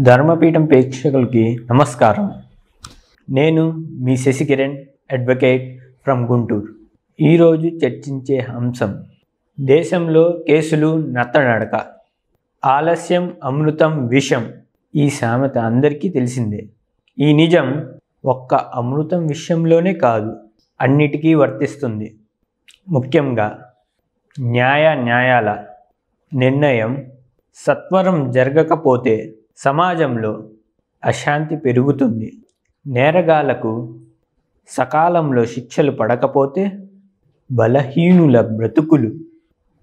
ధర్మపీఠం ప్రేక్షకులకి నమస్కారం. నేను మీ శశికిరణ్, అడ్వకేట్ ఫ్రమ్ గుంటూరు. ఈరోజు చర్చించే అంశం దేశంలో కేసులు నత్తనడక. ఆలస్యం అమృతం విషం. ఈ సామెత అందరికీ తెలిసిందే. ఈ నిజం ఒక్క అమృతం విషయంలోనే కాదు, అన్నిటికీ వర్తిస్తుంది. ముఖ్యంగా న్యాయాల నిర్ణయం సత్వరం జరగకపోతే సమాజంలో అశాంతి పెరుగుతుంది. నేరగాళ్లకు సకాలంలో శిక్షలు పడకపోతే బలహీనుల బ్రతుకులు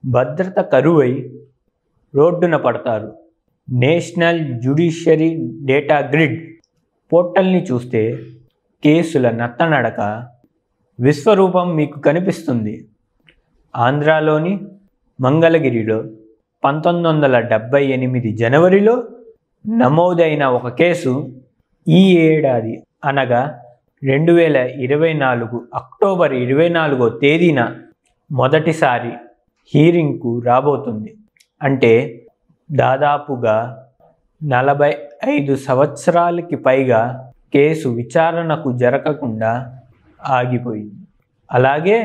భద్రత కరువై రోడ్డున పడతారు. నేషనల్ జ్యుడిషియరీ డేటా గ్రిడ్ పోర్టల్ని చూస్తే కేసుల నత్తనడక విశ్వరూపం మీకు కనిపిస్తుంది. ఆంధ్రాలోని మంగళగిరిలో 1978 జనవరిలో నమోదైన ఒక కేసు ఈ ఏడాది అనగా 2024 అక్టోబర్ 24వ తేదీన మొదటిసారి హీరింగ్కు రాబోతుంది. అంటే దాదాపుగా 45 సంవత్సరాలకి పైగా కేసు విచారణకు జరగకుండా ఆగిపోయింది. అలాగే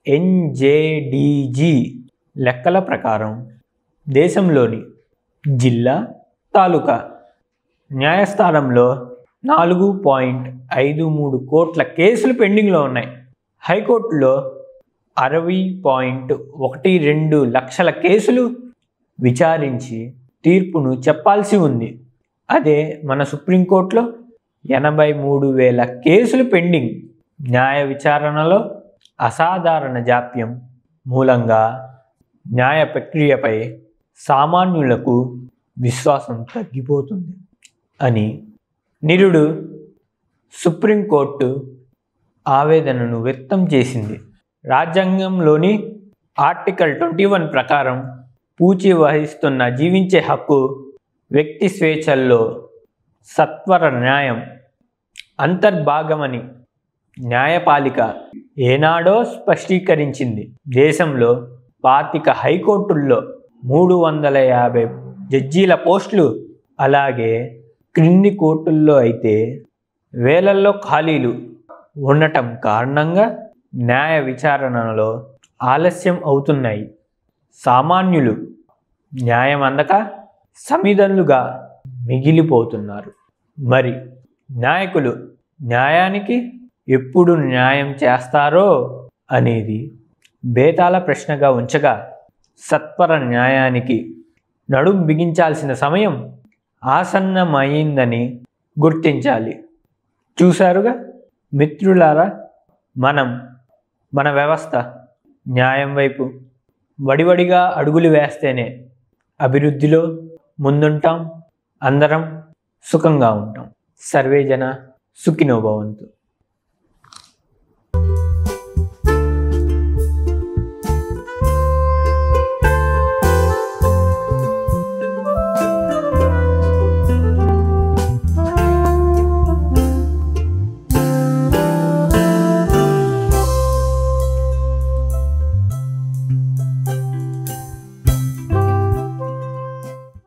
NJDG లెక్కల ప్రకారం దేశంలోని జిల్లా, తాలూకా న్యాయస్థానంలో 4.53 కోట్ల కేసులు పెండింగ్లో ఉన్నాయి. హైకోర్టులో 60.12 లక్షల కేసులు విచారించి తీర్పును చెప్పాల్సి ఉంది. అదే మన సుప్రీంకోర్టులో 83,000 కేసులు పెండింగ్. న్యాయ విచారణలో అసాధారణ జాప్యం మూలంగా న్యాయ ప్రక్రియపై సామాన్యులకు విశ్వాసం తగ్గిపోతుంది అని నిరుడు సుప్రీంకోర్టు ఆవేదనను వ్యక్తం చేసింది. రాజ్యాంగంలోని ఆర్టికల్ 21 ప్రకారం పూచి వహిస్తున్న జీవించే హక్కు, వ్యక్తి స్వేచ్ఛల్లో సత్వర న్యాయం అంతర్భాగమని న్యాయపాలిక ఏనాడో స్పష్టీకరించింది. దేశంలో 25 హైకోర్టుల్లో 350 జడ్జీల పోస్టులు, అలాగే క్రింది కోర్టుల్లో అయితే వేలల్లో ఖాళీలు ఉండటం కారణంగా న్యాయ విచారణలో ఆలస్యం అవుతున్నాయి. సామాన్యులు న్యాయం అందక సమిధనులుగా మిగిలిపోతున్నారు. మరి నాయకులు న్యాయానికి ఎప్పుడు న్యాయం చేస్తారో అనేది బేతాళ ప్రశ్నగా ఉంచగా, సత్వర న్యాయానికి నడుం బిగించాల్సిన సమయం ఆసన్నమైందని గుర్తించాలి. చూశారుగా మిత్రులారా, మన వ్యవస్థ న్యాయం వైపు వడివడిగా అడుగులు వేస్తేనే అభివృద్ధిలో ముందుంటాం, అందరం సుఖంగా ఉంటాం. సర్వేజన సుఖినో భవంతు.